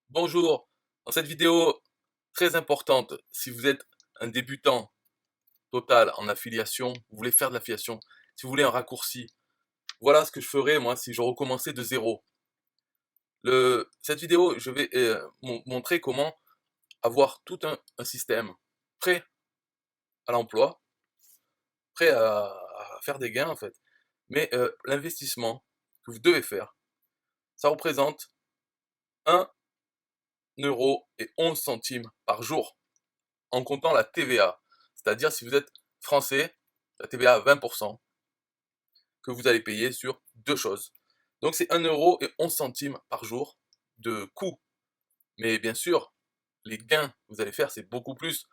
Bonjour, dans cette vidéo très importante, si vous êtes un débutant total en affiliation, vous voulez faire de l'affiliation, si vous voulez un raccourci, voilà ce que je ferais moi si je recommençais de zéro. Cette vidéo, je vais montrer comment avoir tout un système prêt à l'emploi, prêt à faire des gains en fait. Mais l'investissement que vous devez faire, ça représente 1,11 € par jour, en comptant la TVA. C'est-à-dire si vous êtes français, la TVA à 20%, que vous allez payer sur deux choses. Donc c'est 1,11 € par jour de coût. Mais bien sûr, les gains que vous allez faire, c'est beaucoup plus.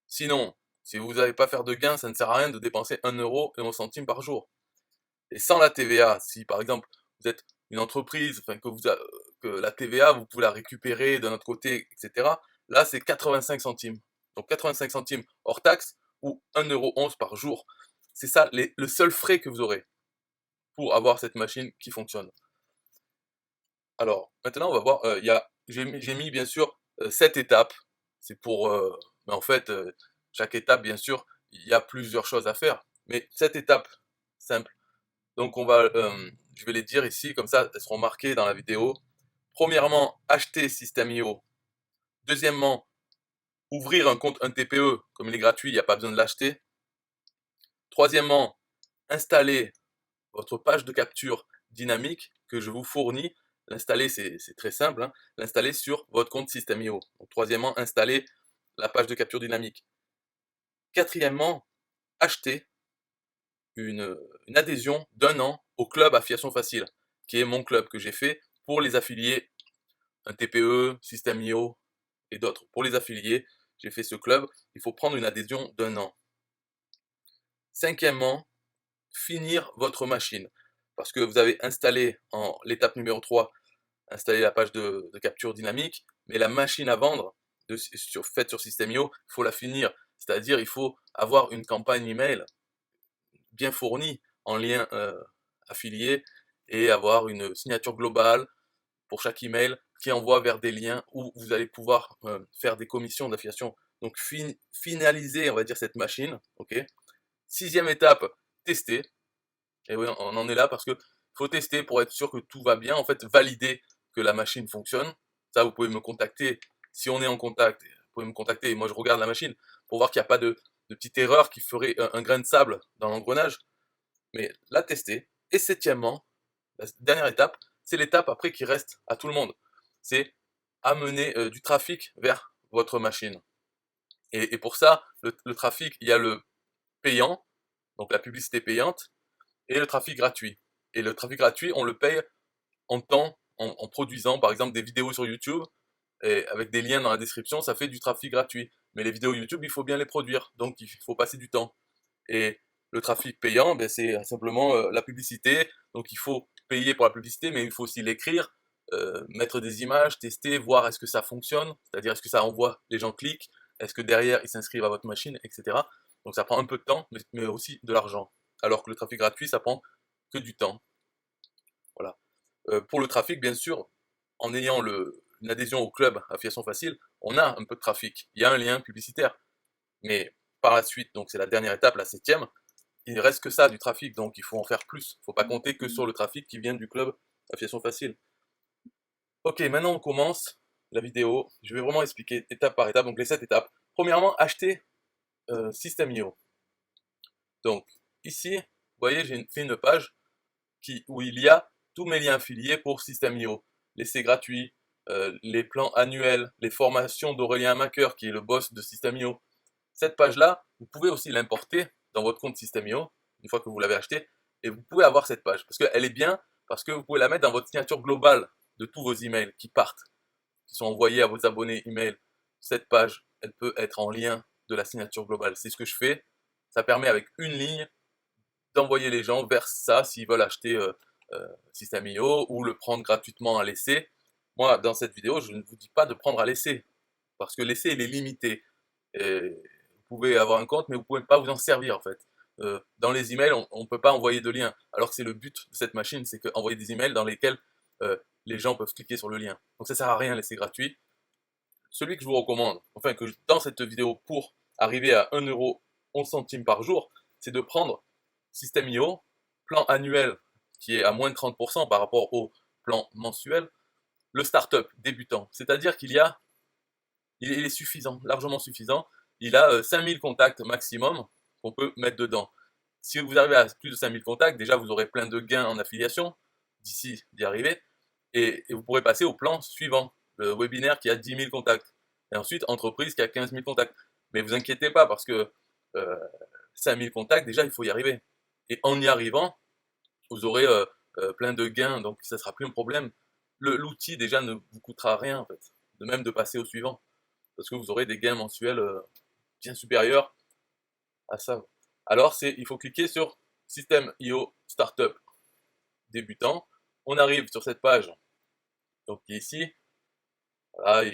Sinon, si vous n'allez pas faire de gains, ça ne sert à rien de dépenser 1,11 € par jour. Et sans la TVA, si par exemple vous êtes une entreprise, enfin que la TVA, vous pouvez la récupérer de notre côté, etc. Là, c'est 85 centimes. Donc 85 centimes hors taxe ou 1,11 € par jour. C'est ça le seul frais que vous aurez pour avoir cette machine qui fonctionne. Alors, maintenant, on va voir, j'ai mis bien sûr 7 étapes. C'est pour, mais en fait, chaque étape, bien sûr, il y a plusieurs choses à faire. Mais 7 étapes simples. Donc je vais les dire ici, comme ça elles seront marquées dans la vidéo. Premièrement, acheter System.io. Deuxièmement, ouvrir un compte 1TPE, comme il est gratuit, il n'y a pas besoin de l'acheter. Troisièmement, installer votre page de capture dynamique que je vous fournis. L'installer, c'est très simple, hein. L'installer sur votre compte System.io. Donc troisièmement, installer la page de capture dynamique. Quatrièmement, acheter une adhésion d'1 an au club Affiliation Facile, qui est mon club que j'ai fait pour les affiliés, un TPE, System.io et d'autres. Pour les affiliés, j'ai fait ce club, il faut prendre une adhésion d'1 an. Cinquièmement, finir votre machine. Parce que vous avez installé en l'étape numéro 3, installer la page de capture dynamique, mais la machine à vendre faite sur System.io, il faut la finir. C'est-à-dire il faut avoir une campagne email bien fournie en lien affilié et avoir une signature globale pour chaque email qui envoie vers des liens où vous allez pouvoir faire des commissions d'affiliation. Donc finaliser, on va dire, cette machine. Ok. Sixième étape, tester. Et oui, on en est là parce que faut tester pour être sûr que tout va bien. En fait, valider que la machine fonctionne. Ça, vous pouvez me contacter. Si on est en contact, vous pouvez me contacter et moi je regarde la machine pour voir qu'il n'y a pas de petite erreur qui ferait un grain de sable dans l'engrenage. Mais la tester. Et septièmement, la dernière étape, c'est l'étape après qui reste à tout le monde. C'est amener du trafic vers votre machine. Et pour ça, le trafic, il y a le payant, donc la publicité payante, et le trafic gratuit. Et le trafic gratuit, on le paye en temps, en produisant par exemple des vidéos sur YouTube, et avec des liens dans la description, ça fait du trafic gratuit. Mais les vidéos YouTube, il faut bien les produire, donc il faut passer du temps. Et le trafic payant, ben, c'est simplement la publicité. Donc il faut payer pour la publicité, mais il faut aussi l'écrire, mettre des images, tester, voir est-ce que ça fonctionne, c'est-à-dire est-ce que ça envoie, les gens cliquent, est-ce que derrière ils s'inscrivent à votre machine, etc. Donc ça prend un peu de temps, mais aussi de l'argent. Alors que le trafic gratuit, ça prend que du temps. Voilà. Pour le trafic, bien sûr, en ayant une adhésion au club Affiliation Facile, on a un peu de trafic. Il y a un lien publicitaire. Mais par la suite, donc c'est la dernière étape, la septième, il ne reste que ça, du trafic, donc il faut en faire plus. Il ne faut pas compter que sur le trafic qui vient du club Affiliation Facile. Ok, maintenant on commence la vidéo. Je vais vraiment expliquer étape par étape, donc les 7 étapes. Premièrement, acheter System.io. Donc ici, vous voyez, j'ai fait une page où il y a tous mes liens affiliés pour System.io. L'essai gratuit, les plans annuels, les formations d'Aurélien Macker, qui est le boss de System.io. Cette page-là, vous pouvez aussi l'importer dans votre compte System.io, une fois que vous l'avez acheté, et vous pouvez avoir cette page. Parce qu'elle est bien, parce que vous pouvez la mettre dans votre signature globale de tous vos emails qui partent, qui sont envoyés à vos abonnés email. Cette page, elle peut être en lien de la signature globale. C'est ce que je fais. Ça permet avec une ligne d'envoyer les gens vers ça s'ils veulent acheter System.io ou le prendre gratuitement à l'essai. Moi, dans cette vidéo, je ne vous dis pas de prendre à l'essai, parce que l'essai, il est limité. Et vous pouvez avoir un compte, mais vous ne pouvez pas vous en servir en fait. Dans les emails, on ne peut pas envoyer de liens, alors que c'est le but de cette machine, c'est envoyer des emails dans lesquels les gens peuvent cliquer sur le lien. Donc ça sert à rien, laisser gratuit. Celui que je vous recommande, enfin dans cette vidéo pour arriver à 1,11 € par jour, c'est de prendre System.io, plan annuel qui est à moins de 30% par rapport au plan mensuel, le startup débutant. C'est-à-dire qu'il est suffisant, largement suffisant. Il a 5000 contacts maximum qu'on peut mettre dedans. Si vous arrivez à plus de 5000 contacts, déjà vous aurez plein de gains en affiliation d'ici d'y arriver. Et vous pourrez passer au plan suivant, le webinaire qui a 10 000 contacts. Et ensuite, entreprise qui a 15 000 contacts. Mais vous inquiétez pas parce que 5 000 contacts, déjà, il faut y arriver. Et en y arrivant, vous aurez plein de gains, donc ça ne sera plus un problème. L'outil, déjà, ne vous coûtera rien, en fait. De même de passer au suivant. Parce que vous aurez des gains mensuels bien supérieurs à ça. Alors, il faut cliquer sur System.io Startup débutant. On arrive sur cette page, donc qui est ici. Voilà,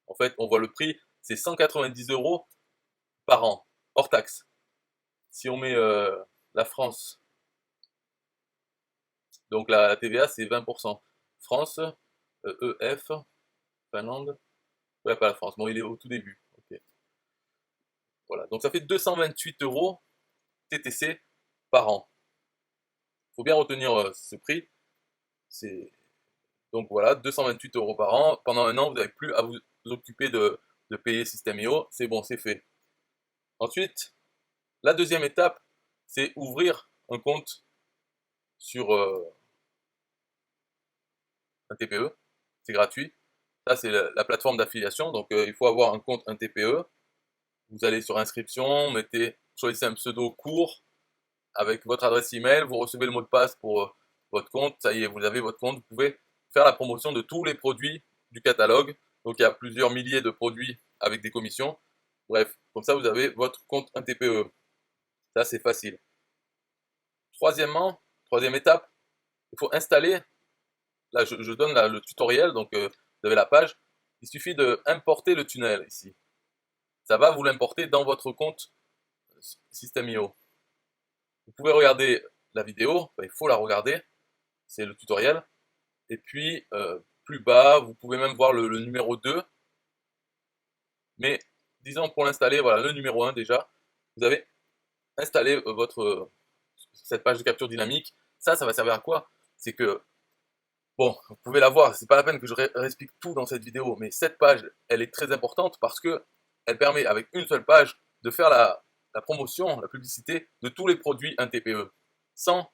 en fait, on voit le prix, c'est 190 € par an, hors taxe. Si on met la France, donc la TVA c'est 20%. France, EF, Finlande, ouais, pas la France, bon il est au tout début. Okay. Voilà, donc ça fait 228 € TTC par an. Il faut bien retenir ce prix. Donc voilà, 228 € par an. Pendant un an, vous n'avez plus à vous occuper de payer System.io. C'est bon, c'est fait. Ensuite, la deuxième étape, c'est ouvrir un compte sur un TPE. C'est gratuit. Ça, c'est la plateforme d'affiliation. Donc, il faut avoir un compte, un TPE. Vous allez sur inscription, choisissez un pseudo court avec votre adresse email. Vous recevez le mot de passe pour votre compte. Ça y est, vous avez votre compte. Vous pouvez faire la promotion de tous les produits du catalogue. Donc, il y a plusieurs milliers de produits avec des commissions. Bref, comme ça, vous avez votre compte, un TPE. Ça, c'est facile. Troisième étape, il faut installer, là je donne là, le tutoriel, donc vous avez la page, il suffit de importer le tunnel ici. Ça va vous l'importer dans votre compte System.io. Vous pouvez regarder la vidéo, il faut la regarder, c'est le tutoriel. Et puis plus bas, vous pouvez même voir le numéro 2. Mais disons pour l'installer, voilà le numéro 1 déjà, vous avez installé cette page de capture dynamique. Ça va servir à quoi? C'est que, bon, vous pouvez la voir, c'est pas la peine que je réexplique tout dans cette vidéo, mais cette page, elle est très importante parce que elle permet, avec une seule page, de faire la promotion, la publicité de tous les produits un TPE, sans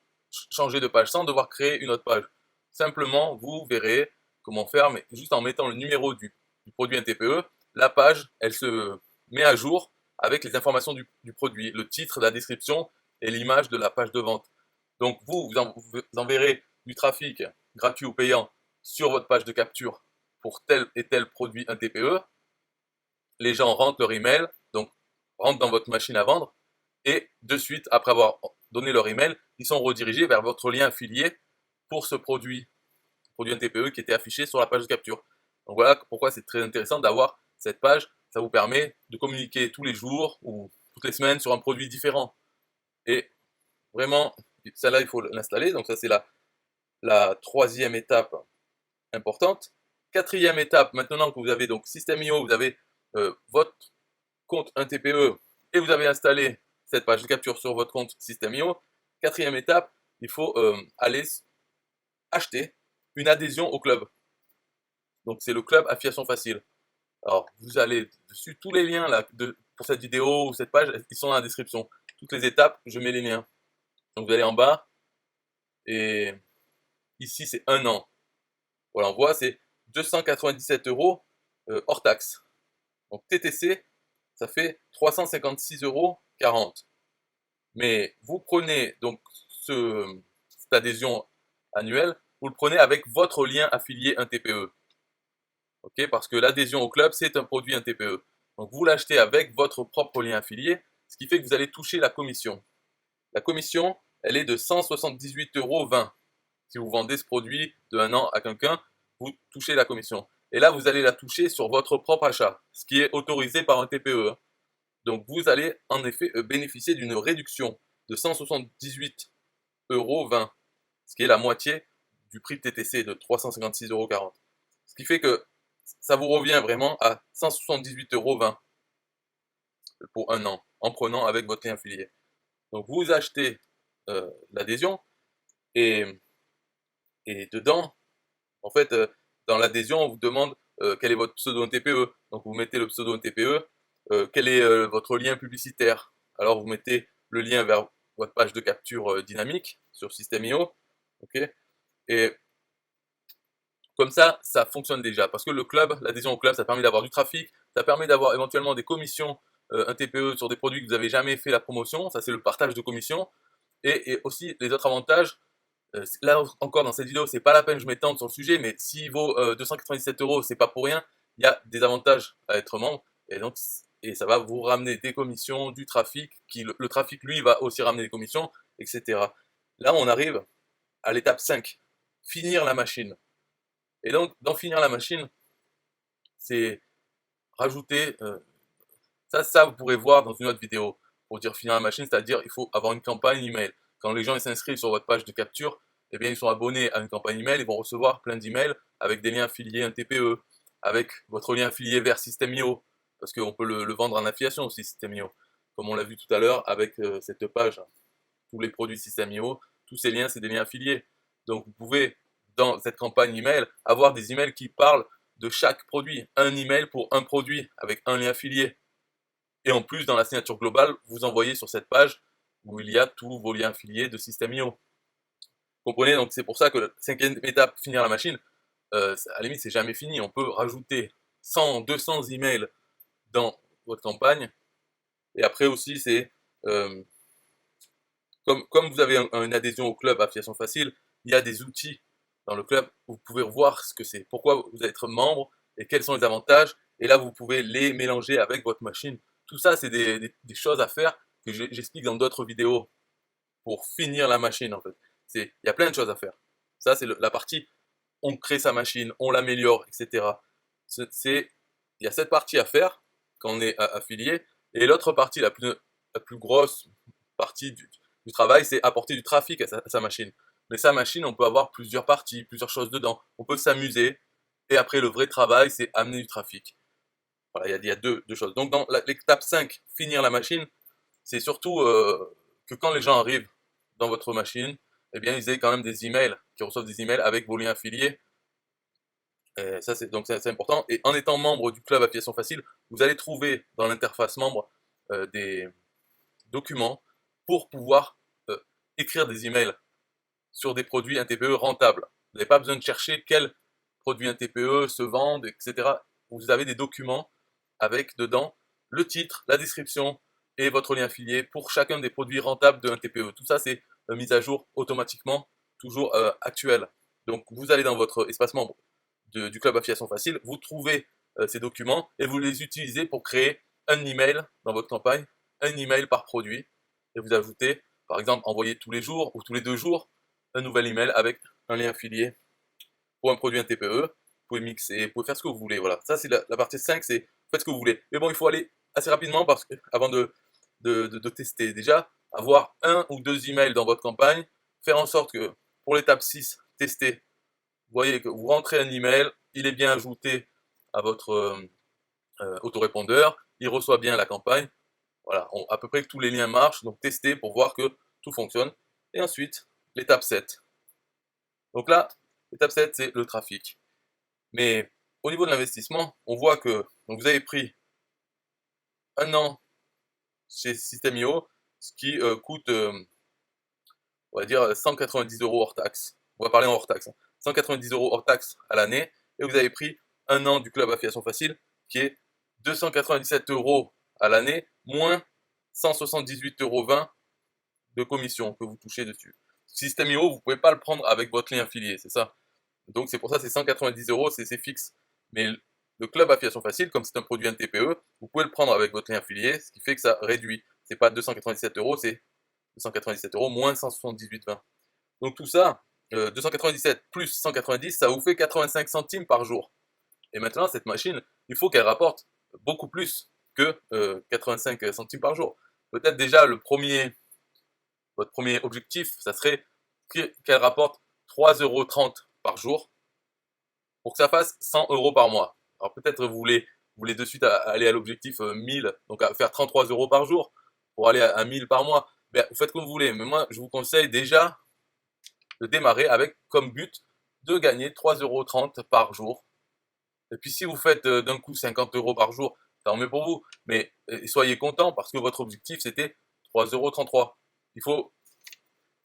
changer de page, sans devoir créer une autre page. Simplement, vous verrez comment faire, mais juste en mettant le numéro du produit un TPE, la page, elle se met à jour avec les informations du produit, le titre, la description et l'image de la page de vente. Donc vous enverrez du trafic gratuit ou payant sur votre page de capture pour tel et tel produit, un TPE. Les gens rentrent leur email, donc rentrent dans votre machine à vendre, et de suite, après avoir donné leur email, ils sont redirigés vers votre lien affilié pour ce produit un TPE qui était affiché sur la page de capture. Donc voilà pourquoi c'est très intéressant d'avoir cette page. Ça vous permet de communiquer tous les jours ou toutes les semaines sur un produit différent. Et vraiment, celle-là, il faut l'installer. Donc ça, c'est la troisième étape importante. Quatrième étape, maintenant que vous avez donc System.io, vous avez votre compte un TPE et vous avez installé cette page de capture sur votre compte System.io. Quatrième étape, il faut aller acheter une adhésion au club. Donc c'est le club Affiliation Facile. Alors vous allez dessus, tous les liens là, pour cette vidéo ou cette page, ils sont dans la description. Toutes les étapes, je mets les liens. Donc vous allez en bas, et ici c'est un an. Voilà, on voit, c'est 297 € hors taxe. Donc TTC, ça fait 356,40 €. Mais vous prenez donc cette adhésion annuelle, vous le prenez avec votre lien affilié un TPE. Okay, parce que l'adhésion au club, c'est un produit un TPE. Donc vous l'achetez avec votre propre lien affilié, ce qui fait que vous allez toucher la commission. La commission, elle est de 178,20 €. Si vous vendez ce produit de un an à quelqu'un, vous touchez la commission. Et là, vous allez la toucher sur votre propre achat, ce qui est autorisé par un TPE. Donc vous allez en effet bénéficier d'une réduction de 178,20 €, ce qui est la moitié du prix de TTC de 356,40 €. Ce qui fait que ça vous revient vraiment à 178,20 € pour un an, en prenant avec votre lien affilié. Donc vous achetez l'adhésion, et, dedans, en fait, dans l'adhésion, on vous demande quel est votre pseudo TPE. Donc vous mettez le pseudo TPE, quel est votre lien publicitaire. Alors vous mettez le lien vers votre page de capture dynamique sur System.io, ok. Et comme ça fonctionne déjà, parce que le club, l'adhésion au club, ça permet d'avoir du trafic, ça permet d'avoir éventuellement des commissions, un TPE sur des produits que vous n'avez jamais fait la promotion, ça c'est le partage de commissions, et aussi les autres avantages. Là encore dans cette vidéo, c'est pas la peine que je m'étende sur le sujet, mais s'il vaut 297 €, c'est pas pour rien. Il y a des avantages à être membre, et donc ça va vous ramener des commissions, du trafic, le trafic lui va aussi ramener des commissions, etc. Là on arrive à l'étape 5, finir la machine. Et donc dans finir la machine, c'est rajouter, ça vous pourrez voir dans une autre vidéo, pour dire finir la machine, c'est-à-dire il faut avoir une campagne email. Quand les gens s'inscrivent sur votre page de capture, eh bien ils sont abonnés à une campagne email, ils vont recevoir plein d'emails avec des liens affiliés, un TPE, avec votre lien affilié vers System.io, parce qu'on peut le vendre en affiliation aussi System.io, comme on l'a vu tout à l'heure avec cette page, tous les produits System.io, tous ces liens c'est des liens affiliés. Donc vous pouvez dans cette campagne email avoir des emails qui parlent de chaque produit, un email pour un produit avec un lien affilié. Et en plus, dans la signature globale, vous envoyez sur cette page où il y a tous vos liens affiliés de System.io. Comprenez, donc c'est pour ça que la 5e étape, finir la machine, à la limite, c'est jamais fini. On peut rajouter 100, 200 emails dans votre campagne. Et après aussi, c'est comme vous avez une adhésion au club Affiliation Facile, il y a des outils dans le club où vous pouvez voir ce que c'est, pourquoi vous êtes membre et quels sont les avantages. Et là, vous pouvez les mélanger avec votre machine. Tout ça, c'est des choses à faire que j'explique dans d'autres vidéos pour finir la machine, en fait. Il y a plein de choses à faire. Ça, c'est la partie, on crée sa machine, on l'améliore, etc. Il y a cette partie à faire quand on est affilié, et l'autre partie, la plus grosse partie du travail, c'est apporter du trafic à sa machine. Mais sa machine, on peut avoir plusieurs parties, plusieurs choses dedans. On peut s'amuser, et après, le vrai travail, c'est amener du trafic. Voilà, il y a deux choses. Donc, dans l'étape 5, finir la machine, c'est surtout que quand les gens arrivent dans votre machine, eh bien, ils aient quand même des emails, qu'ils reçoivent des emails avec vos liens affiliés. Et ça, c'est important. Et en étant membre du club Affiliation Facile, vous allez trouver dans l'interface membre des documents pour pouvoir écrire des emails sur des produits, un TPE rentables. Vous n'avez pas besoin de chercher quels produits un TPE se vendent, etc. Vous avez des documents avec dedans le titre, la description et votre lien affilié pour chacun des produits rentables d'un TPE. Tout ça, c'est mis à jour automatiquement, toujours actuel. Donc, vous allez dans votre espace membre du club Affiliation Facile, vous trouvez ces documents et vous les utilisez pour créer un email dans votre campagne, un email par produit, et vous ajoutez, par exemple, envoyer tous les jours ou tous les 2 jours un nouvel email avec un lien affilié pour un produit, un TPE. Vous pouvez mixer, vous pouvez faire ce que vous voulez. Voilà, ça c'est la partie 5, c'est faites ce que vous voulez. Mais bon, il faut aller assez rapidement parce que, avant de tester. Déjà, avoir 1 ou 2 emails dans votre campagne, faire en sorte que pour l'étape 6, tester. Vous voyez que vous rentrez un email, il est bien ajouté à votre autorépondeur, il reçoit bien la campagne. Voilà, à peu près que tous les liens marchent, donc testez pour voir que tout fonctionne. Et ensuite, l'étape 7. Donc là, l'étape 7, c'est le trafic. Mais au niveau de l'investissement, on voit que donc vous avez pris un an chez System.io, ce qui coûte, on va dire, 190 € hors taxe. On va parler en hors taxe. 190 € hors taxe à l'année. Et vous avez pris un an du club Affiliation Facile, qui est 297 € à l'année, moins 178,20 € de commission que vous touchez dessus. System.io, vous ne pouvez pas le prendre avec votre lien affilié, c'est ça. Donc c'est pour ça que c'est 190 €, c'est fixe. Mais le club Affiliation Facile, comme c'est un produit NTPE, vous pouvez le prendre avec votre lien affilié, ce qui fait que ça réduit. C'est pas 297 €, c'est 297 € moins 178,20 €. Donc tout ça, 297 plus 190, ça vous fait 85 centimes par jour. Et maintenant, cette machine, il faut qu'elle rapporte beaucoup plus que 85 centimes par jour. Peut-être déjà votre premier objectif, ça serait qu'elle rapporte 3,30 € par jour pour que ça fasse 100 € par mois. Alors peut-être vous voulez de suite aller à l'objectif 1000, donc à faire 33 € par jour pour aller à 1000 par mois. Ben, vous faites comme vous voulez, mais moi je vous conseille déjà de démarrer avec comme but de gagner 3,30 € par jour. Et puis si vous faites d'un coup 50 € par jour, tant mieux pour vous, mais soyez content parce que votre objectif c'était 3,33 €. Il faut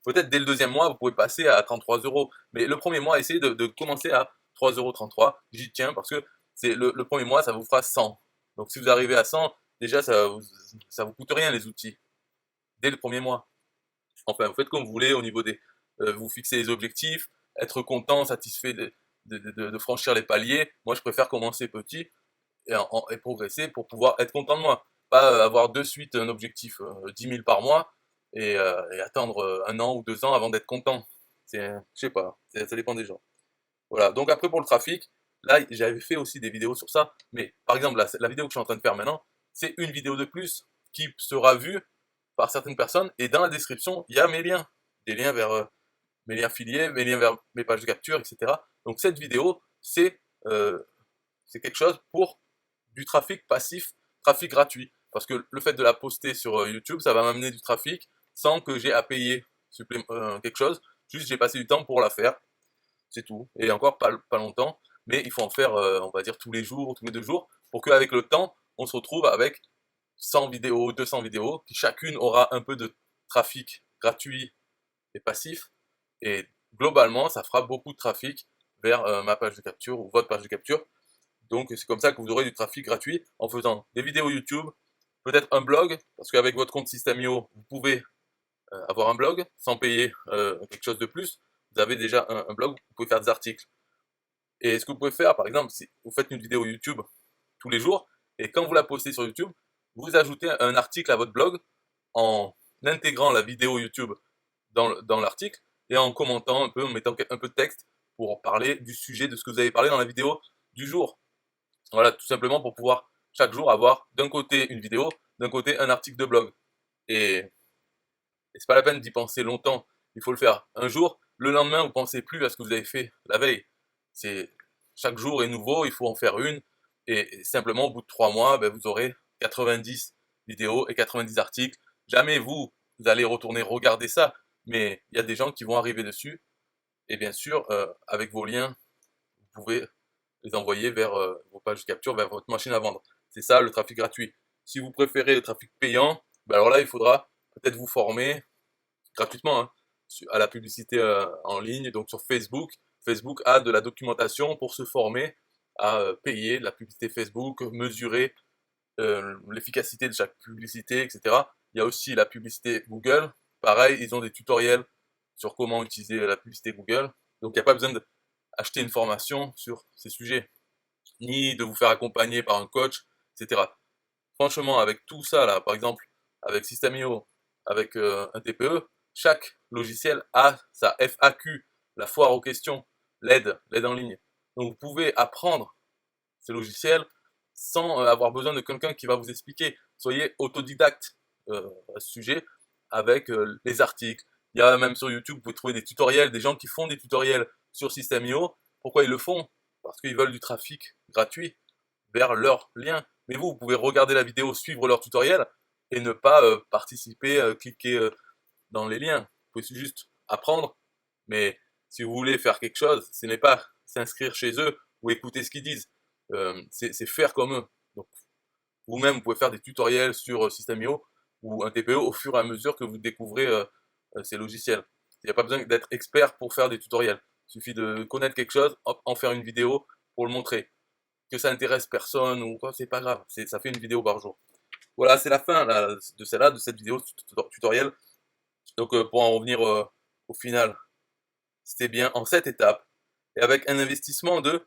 peut-être dès le deuxième mois, vous pouvez passer à 33 €, mais le premier mois, essayez de commencer à 3,33 €. J'y tiens parce que c'est le premier mois, ça vous fera 100. Donc si vous arrivez à 100, déjà ça vous coûte rien les outils dès le premier mois. Enfin, vous faites comme vous voulez au niveau des, vous fixez les objectifs, être content, satisfait de franchir les paliers. Moi, je préfère commencer petit et progresser pour pouvoir être content de moi. Pas avoir de suite un objectif 10 000 par mois et attendre 1 an ou 2 ans avant d'être content. Je sais pas, ça dépend des gens. Voilà, donc après pour le trafic, là j'avais fait aussi des vidéos sur ça, mais par exemple la vidéo que je suis en train de faire maintenant, c'est une vidéo de plus qui sera vue par certaines personnes, et dans la description, il y a mes liens, des liens vers mes liens affiliés, mes liens vers mes pages de capture, etc. Donc cette vidéo, euh, c'est quelque chose pour du trafic passif, trafic gratuit. Parce que le fait de la poster sur YouTube, ça va m'amener du trafic sans que j'ai à payer quelque chose. Juste j'ai passé du temps pour la faire, c'est tout. Et encore pas longtemps, mais il faut en faire, on va dire, tous les jours, tous les 2 jours, pour qu'avec le temps, on se retrouve avec 100 vidéos, 200 vidéos, qui chacune aura un peu de trafic gratuit et passif. Et globalement, ça fera beaucoup de trafic vers ma page de capture ou votre page de capture. Donc c'est comme ça que vous aurez du trafic gratuit en faisant des vidéos YouTube, peut-être un blog, parce qu'avec votre compte System.io, vous pouvez avoir un blog sans payer quelque chose de plus. Vous avez déjà un blog, vous pouvez faire des articles. Et ce que vous pouvez faire, par exemple, si vous faites une vidéo YouTube tous les jours, et quand vous la postez sur YouTube, vous ajoutez un article à votre blog en intégrant la vidéo YouTube dans l'article et en commentant un peu, en mettant un peu de texte pour parler du sujet de ce que vous avez parlé dans la vidéo du jour. Voilà, tout simplement pour pouvoir chaque jour avoir d'un côté une vidéo, d'un côté un article de blog. Et c'est pas la peine d'y penser longtemps, il faut le faire un jour. Le lendemain, vous pensez plus à ce que vous avez fait la veille. C'est chaque jour est nouveau, il faut en faire une. Et simplement, au bout de 3 mois, ben, vous aurez 90 vidéos et 90 articles. Jamais vous allez retourner regarder ça, mais il y a des gens qui vont arriver dessus. Et bien sûr, avec vos liens, vous pouvez les envoyer vers vos pages de capture, vers votre machine à vendre. C'est ça le trafic gratuit. Si vous préférez le trafic payant, ben alors là, il faudra peut-être vous former gratuitement hein, à la publicité en ligne, donc sur Facebook. Facebook a de la documentation pour se former à payer de la publicité Facebook, mesurer l'efficacité de chaque publicité, etc. Il y a aussi la publicité Google. Pareil, ils ont des tutoriels sur comment utiliser la publicité Google. Donc il n'y a pas besoin d'acheter une formation sur ces sujets, ni de vous faire accompagner par un coach, etc. Franchement, avec tout ça, là, par exemple, avec System.io, avec un TPE, chaque logiciel a sa FAQ, la foire aux questions, l'aide en ligne. Donc vous pouvez apprendre ces logiciels sans avoir besoin de quelqu'un qui va vous expliquer. Soyez autodidacte à ce sujet avec les articles. Il y a même sur YouTube, vous pouvez trouver des tutoriels, des gens qui font des tutoriels sur System.io. Pourquoi ils le font? Parce qu'ils veulent du trafic gratuit vers leur lien. Mais vous pouvez regarder la vidéo, suivre leur tutoriel et ne pas participer, cliquer dans les liens. Vous pouvez juste apprendre, mais si vous voulez faire quelque chose, ce n'est pas s'inscrire chez eux ou écouter ce qu'ils disent. C'est faire comme eux. Donc vous-même, vous pouvez faire des tutoriels sur System.io ou un TPE au fur et à mesure que vous découvrez ces logiciels. Il n'y a pas besoin d'être expert pour faire des tutoriels. Il suffit de connaître quelque chose, hop, en faire une vidéo pour le montrer. Que ça intéresse personne ou quoi, c'est pas grave. Ça fait une vidéo par jour. Voilà, c'est la fin là, de celle-là, de cette vidéo tutoriel. Donc pour en revenir au final, c'était bien en 7 étapes et avec un investissement de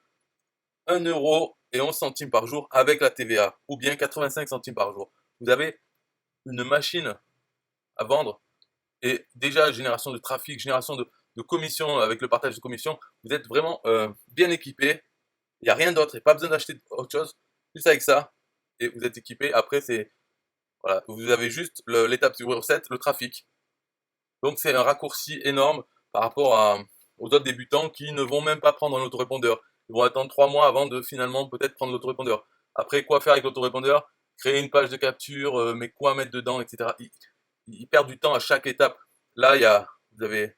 1,11 € par jour avec la TVA ou bien 85 centimes par jour. Vous avez une machine à vendre et déjà génération de trafic, génération de commissions avec le partage de commissions. Vous êtes vraiment bien équipé. Il n'y a rien d'autre, il n'y a pas besoin d'acheter autre chose. Juste avec ça et vous êtes équipé. Après, voilà, vous avez juste l'étape numéro 7, le trafic. Donc c'est un raccourci énorme par rapport aux autres débutants qui ne vont même pas prendre un autorépondeur. Ils vont attendre 3 mois avant de finalement peut-être prendre l'autorépondeur. Après, quoi faire avec l'autorépondeur? Créer une page de capture, mais quoi mettre dedans, etc. Ils perdent du temps à chaque étape. Là, vous avez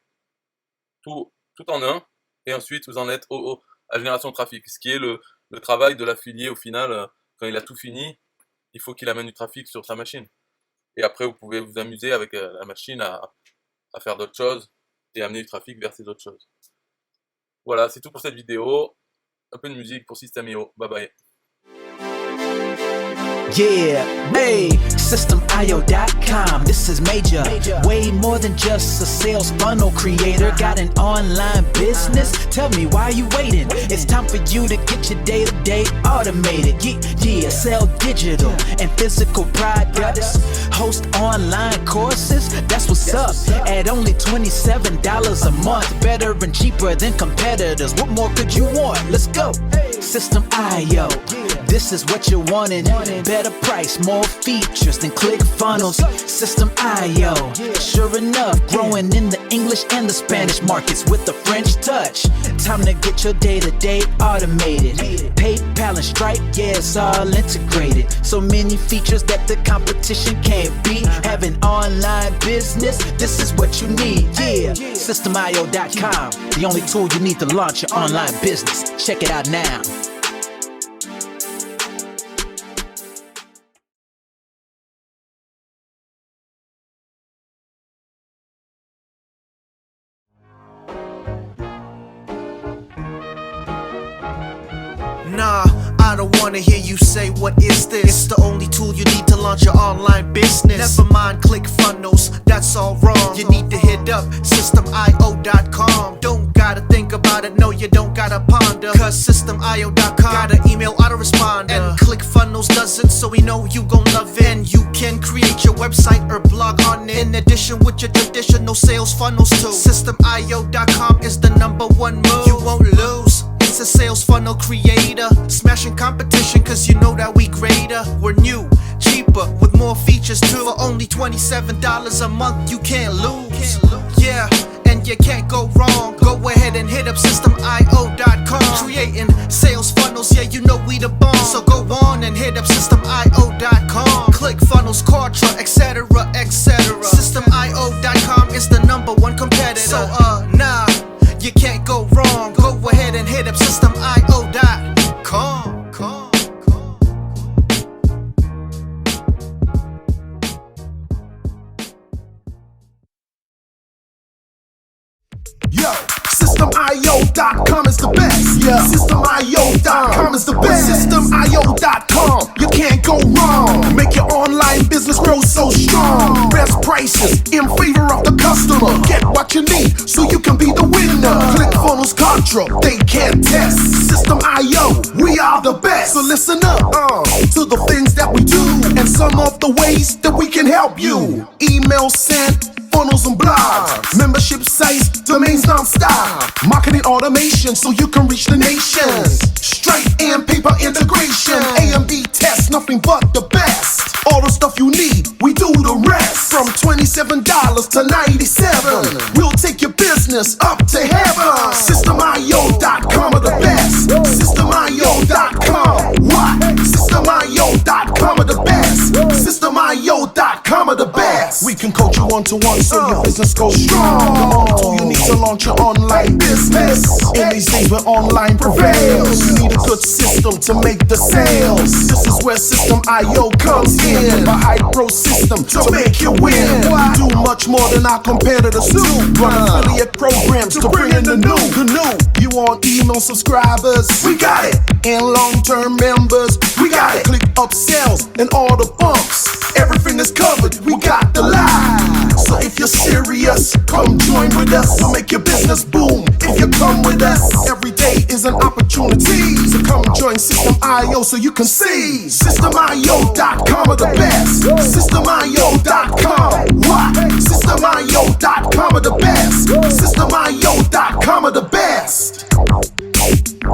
tout en un, et ensuite vous en êtes à la génération de trafic, ce qui est le travail de l'affilié au final. Quand il a tout fini, il faut qu'il amène du trafic sur sa machine. Et après, vous pouvez vous amuser avec la machine à faire d'autres choses et amener du trafic vers ces autres choses. Voilà, c'est tout pour cette vidéo. Un peu de musique pour System.io. Bye bye. Yeah, hey, System.io.com, this is major. Way more than just a sales funnel creator. Got an online business? Tell me, why are you waiting? It's time for you to get your day-to-day automated. Yeah, sell digital and physical products. Host online courses, that's what's up. At only $27 a month. Better and cheaper than competitors. What more could you want? Let's go. System.io, this is what you're wanting. Better price, more features than ClickFunnels. System.io, sure enough, growing in the English and the Spanish markets with the French touch. Time to get your day-to-day automated. PayPal and Stripe, yeah, it's all integrated. So many features that the competition can't beat. Have an online business, this is what you need. Yeah, System.io.com, the only tool you need to launch your online business. Check it out now. Nah, I don't wanna hear you say what is this. It's the only tool you need to launch your online business. Never mind ClickFunnels, that's all wrong. You need to hit up System.io.com. Don't gotta think about it, no you don't gotta ponder. Cause System.io.com got an email autoresponder. And ClickFunnels doesn't, so we know you gon' love it. And you can create your website or blog on it. In addition with your traditional sales funnels too. System.io.com is the #1 move. You won't lose. It's a sales funnel creator, smashing competition cause you know that we greater. We're new, cheaper, with more features too. For only $27 a month, you can't lose. Yeah, and you can't go wrong. Go ahead and hit up System.io.com. Creating sales funnels, yeah, you know we the bomb. So go on and hit up System.io.com. ClickFunnels, Quadra, etc, etc. System.io.com is the #1 competitor. So nah, you can't go wrong. Go ahead and hit up System.io.com. Yo, System.io.com is the best. Yeah, System.io.com is the best. System.io.com, you can't go wrong. Make your online business grow so strong. Best prices in favor of the customer. Get what you need so you can be the winner. ClickFunnels, Contra, they can't test. System.io, we are the best. So listen up to the things that we do and some of the ways that we can help you. Email sent, funnels and blogs, membership sites, domains non-stop, marketing automation so you can reach the nations. Stripe and paper integration, A and B tests, nothing but the best. All the stuff you need, we do the rest. From $27 to $97, we'll take your business up to heaven. System.io.com are the best. System.io.com, what? System.io.com are the best. System.io.com are the best. We can coach you one-to-one so your business goes strong. The only tool you need to launch your online business. In these days where online prevails, you need a good system to make the sales. This is where System.io comes in. A high-pro system to make you win. We do much more than our competitors do. Run affiliate programs to bring in the new. You want email subscribers? We got it. And long-term members? We got it. Click upsells and all the bumps. Everything is covered. We got the line. So if you're serious, come join with us. We'll make your business boom if you come with us. Every day is an opportunity. So come join System.io so you can see. System.io.com are the best. System.io.com, what? System.io.com are the best. System.io.com are the best.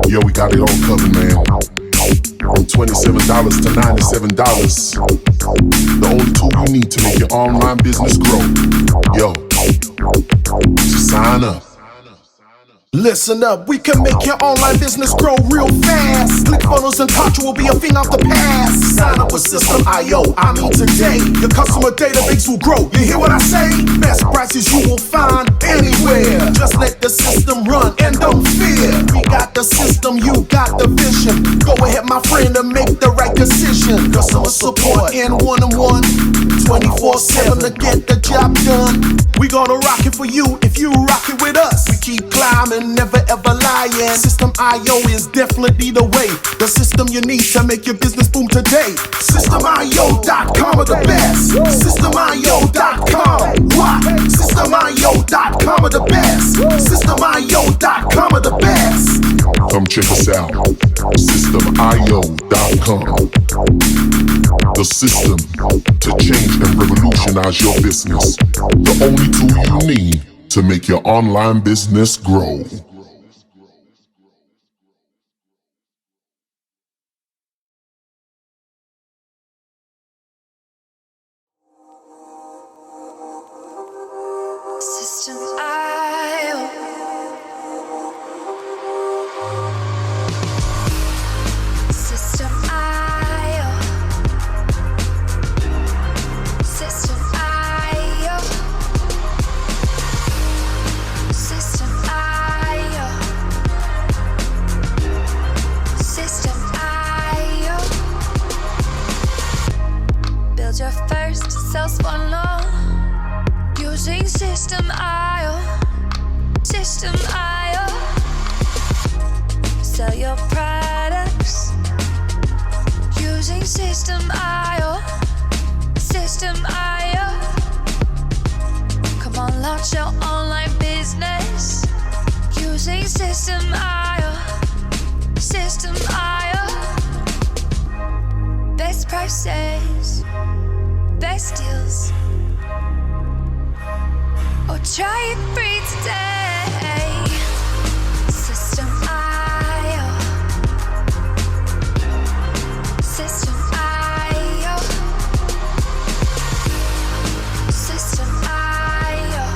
Yo, we got it all covered, man. From $27 to $97. The only tool you need to make your online business grow. Yo, just sign up. Listen up, we can make your online business grow real fast. ClickFunnels and Contra will be a thing of the past. Sign up with System.io, I mean today. Your customer database will grow, you hear what I say? Best prices you will find anywhere. Just let the system run and don't fear. We got the system, you got the vision. Go ahead my friend and make the right decision. Customer support in one-on-one, 24/7 to get the job done. We gonna rock it for you if you rock it with us. We keep climbing, never ever lying. System.io is definitely the way. The system you need to make your business boom today. System.io.com are the best. System.io.com. What? System.io.com are the best. System.io.com are the best. Come check us out. System.io.com. The system to change and revolutionize your business. The only tool you need to make your online business grow. System.io. System.io. System.io. System.io. System.io. Build your first sales funnel using System.io. System.io. Sell your products using System.io. System.io. Come on, launch your online business using System.io. System.io. Best prices, best deals. Or try it free today. System.io. System.io. System.io.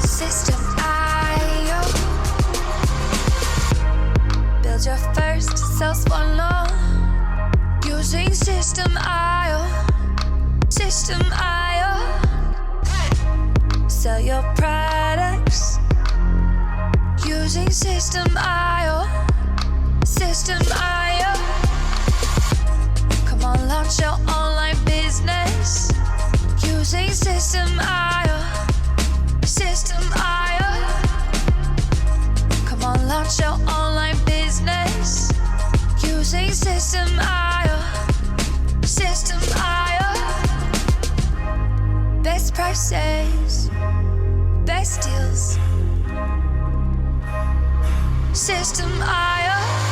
System.io. Build your first sales funnel using System.io. System.io. Sell your products using System.io. System.io. Come on, launch your online business using System.io. System.io. Come on, launch your online business using System.io. System.io. Best prices, best deals. System.io.